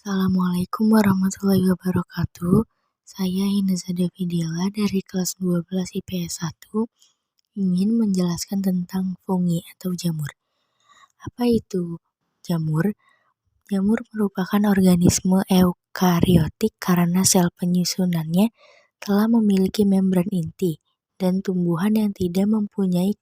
Assalamualaikum warahmatullahi wabarakatuh. Saya Hineza Davidiela dari kelas 12 IPS 1 ingin menjelaskan tentang fungi atau jamur. Apa itu jamur? Jamur merupakan organisme eukariotik karena sel penyusunannya telah memiliki membran inti dan tumbuhan yang tidak mempunyai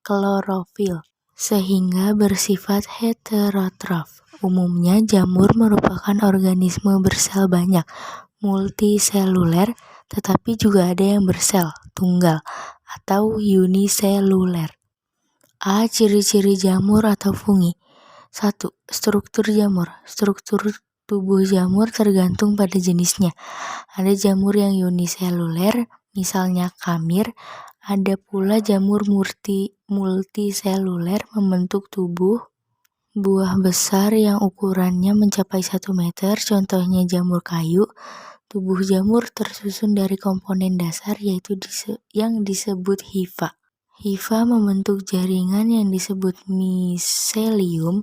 klorofil, sehingga bersifat heterotrof. Umumnya jamur merupakan organisme bersel banyak, multiseluler, tetapi juga ada yang bersel tunggal atau uniseluler. A. Ciri-ciri jamur atau fungi. 1. Struktur jamur. Struktur tubuh jamur tergantung pada jenisnya. Ada jamur yang uniseluler, misalnya kamir. Ada pula jamur multiseluler membentuk tubuh buah besar yang ukurannya mencapai 1 meter, contohnya jamur kayu. Tubuh jamur tersusun dari komponen dasar yaitu yang disebut hifa. Hifa membentuk jaringan yang disebut miselium.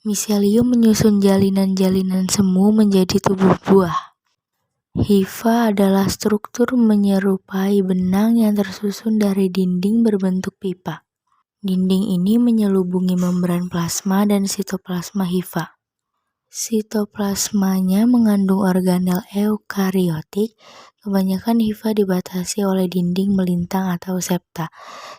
Miselium menyusun jalinan-jalinan semu menjadi tubuh buah. Hifa adalah struktur menyerupai benang yang tersusun dari dinding berbentuk pipa. Dinding ini menyelubungi membran plasma dan sitoplasma hifa. Sitoplasmanya mengandung organel eukariotik. Kebanyakan hifa dibatasi oleh dinding melintang atau septa.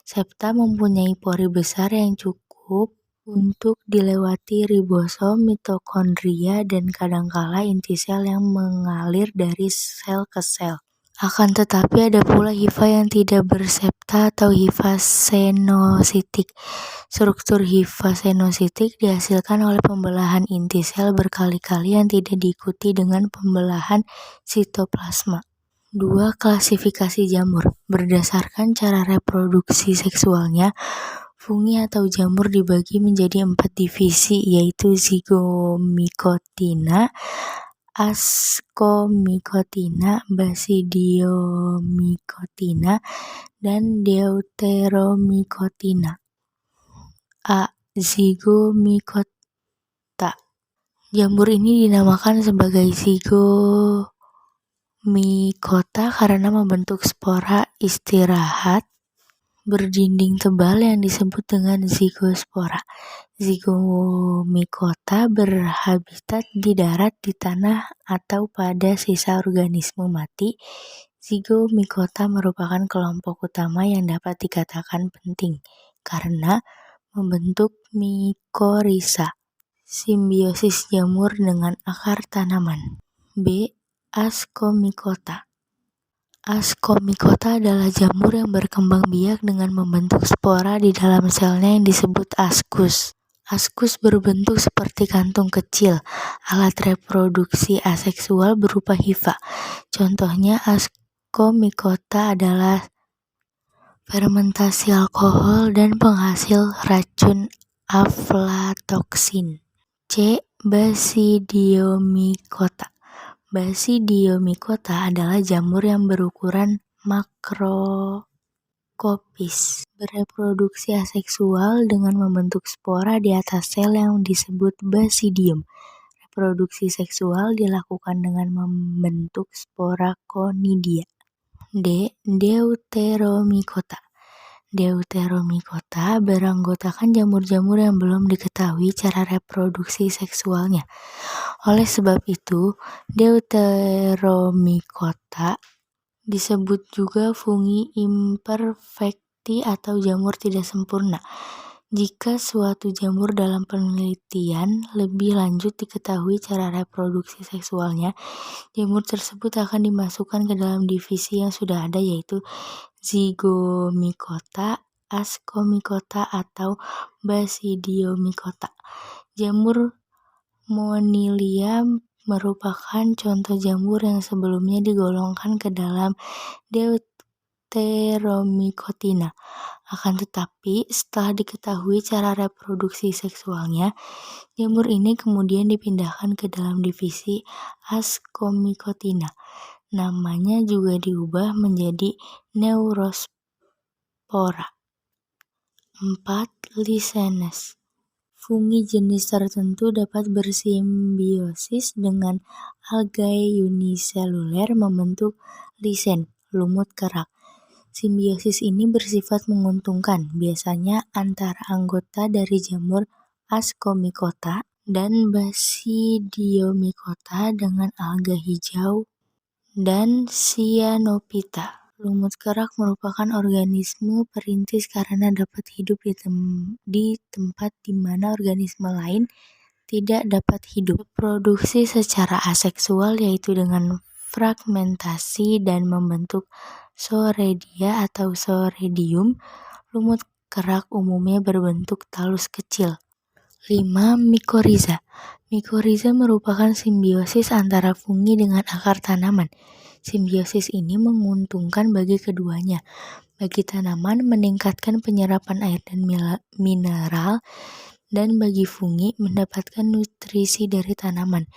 Septa mempunyai pori besar yang cukup untuk dilewati ribosom, mitokondria, dan kadangkala inti sel yang mengalir dari sel ke sel. Akan tetapi ada pula hifa yang tidak bersepta atau hifa senositik. Struktur hifa senositik dihasilkan oleh pembelahan inti sel berkali-kali yang tidak diikuti dengan pembelahan sitoplasma. 2. Klasifikasi jamur. Berdasarkan cara reproduksi seksualnya, fungi atau jamur dibagi menjadi 4 divisi, yaitu zigomycotina, ascomycotina, basidiomycotina, dan deuteromycotina. A. Zigomycota. Jamur ini dinamakan sebagai zigomycota karena membentuk spora istirahat berdinding tebal yang disebut dengan zigospora. Zigomycota berhabitat di darat, di tanah, atau pada sisa organisme mati. Zigomycota merupakan kelompok utama yang dapat dikatakan penting karena membentuk mikorisa, simbiosis jamur dengan akar tanaman. B. Ascomycota. Ascomycota adalah jamur yang berkembang biak dengan membentuk spora di dalam selnya yang disebut ascus. Ascus berbentuk seperti kantung kecil. Alat reproduksi aseksual berupa hifa. Contohnya Ascomycota adalah fermentasi alkohol dan penghasil racun aflatoksin. C. Basidiomycota. Basidiomycota adalah jamur yang berukuran makroskopis, bereproduksi aseksual dengan membentuk spora di atas sel yang disebut basidium. Reproduksi seksual dilakukan dengan membentuk spora konidia. D. Deuteromycota. Deuteromycota beranggotakan jamur-jamur yang belum diketahui cara reproduksi seksualnya. Oleh sebab itu, Deuteromycota disebut juga fungi imperfecti atau jamur tidak sempurna. Jika suatu jamur dalam penelitian lebih lanjut diketahui cara reproduksi seksualnya, jamur tersebut akan dimasukkan ke dalam divisi yang sudah ada, yaitu Zigomycota, Ascomycota, atau Basidiomycota. Jamur Monilia merupakan contoh jamur yang sebelumnya digolongkan ke dalam Deuteromycotina. Akan tetapi, setelah diketahui cara reproduksi seksualnya, jamur ini kemudian dipindahkan ke dalam divisi Ascomycotina. Namanya juga diubah menjadi Neurospora. 4. Lichenes. fungi jenis tertentu dapat bersimbiosis dengan algae uniseluler membentuk lisen, lumut kerak. Simbiosis ini bersifat menguntungkan, biasanya antara anggota dari jamur Ascomycota dan Basidiomycota dengan alga hijau dan Cyanophyta. Lumut kerak merupakan organisme perintis karena dapat hidup di tempat di mana organisme lain tidak dapat hidup. Produksi secara aseksual yaitu dengan fragmentasi dan membentuk soredia atau soredium. Lumut kerak umumnya berbentuk talus kecil. 5. Mikoriza. Mikoriza merupakan simbiosis antara fungi dengan akar tanaman. Simbiosis ini menguntungkan bagi keduanya. Bagi tanaman meningkatkan penyerapan air dan mineral, dan bagi fungi mendapatkan nutrisi dari tanaman.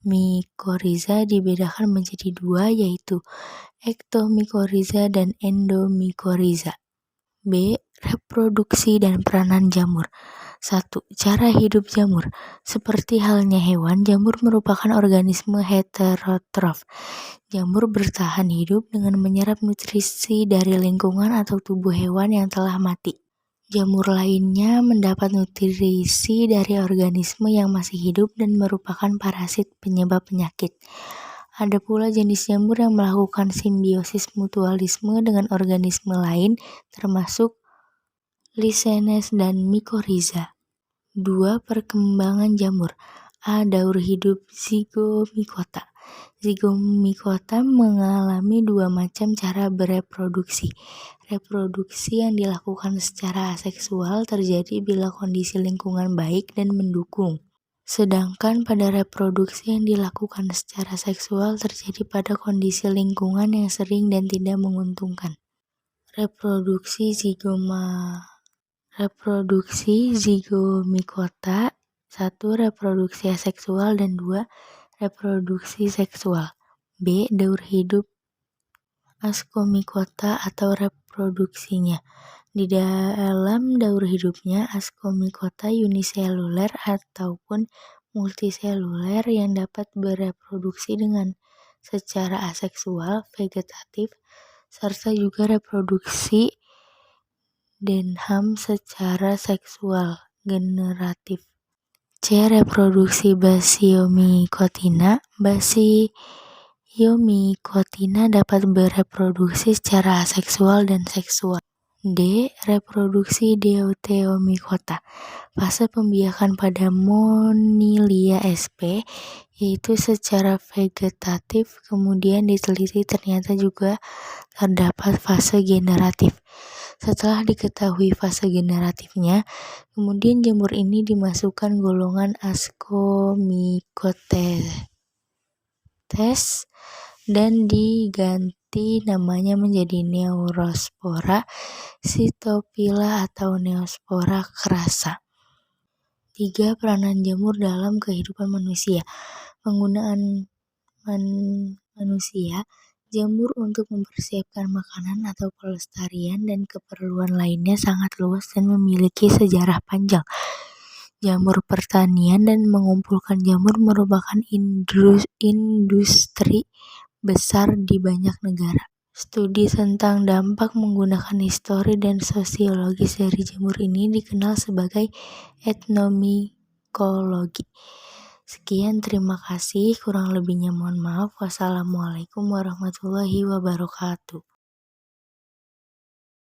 Mikoriza dibedakan menjadi dua, yaitu ektomikoriza dan endomikoriza. B. Reproduksi dan peranan jamur. 1. Cara hidup jamur. Seperti halnya hewan, jamur merupakan organisme heterotrof. Jamur bertahan hidup dengan menyerap nutrisi dari lingkungan atau tubuh hewan yang telah mati. Jamur lainnya mendapat nutrisi dari organisme yang masih hidup dan merupakan parasit penyebab penyakit. Ada pula jenis jamur yang melakukan simbiosis mutualisme dengan organisme lain, termasuk lisenes dan mikoriza. 2. Perkembangan jamur. A. Daur hidup zigomikota. Zigomikota mengalami dua macam cara bereproduksi. Reproduksi yang dilakukan secara aseksual terjadi bila kondisi lingkungan baik dan mendukung. Sedangkan pada reproduksi yang dilakukan secara seksual terjadi pada kondisi lingkungan yang sering dan tidak menguntungkan. Reproduksi zigomikota. 1. Reproduksi aseksual dan 2. Reproduksi seksual. B. Daur hidup Ascomycota atau reproduksinya. Di dalam daur hidupnya, Ascomycota uniseluler ataupun multiseluler yang dapat bereproduksi dengan secara aseksual, vegetatif, serta juga reproduksi denham secara seksual, generatif. C. Reproduksi Basidiomycotina. Basidiomycotina dapat bereproduksi secara aseksual dan seksual. D. Reproduksi Deuteomycota. Fase pembiakan pada Monilia sp. yaitu secara vegetatif, kemudian diteliti ternyata juga terdapat fase generatif. Setelah diketahui fase generatifnya, kemudian jamur ini dimasukkan golongan Ascomycotes dan diganti namanya menjadi Neurospora, Cytophylla atau Neospora crassa. 3. Peranan jamur dalam kehidupan manusia. Penggunaan manusia jamur untuk mempersiapkan makanan atau pelestarian dan keperluan lainnya sangat luas dan memiliki sejarah panjang. Jamur pertanian dan mengumpulkan jamur merupakan industri besar di banyak negara. Studi tentang dampak menggunakan histori dan sosiologis dari jamur ini dikenal sebagai etnomikologi. Sekian, terima kasih. Kurang lebihnya mohon maaf. Wassalamualaikum warahmatullahi wabarakatuh.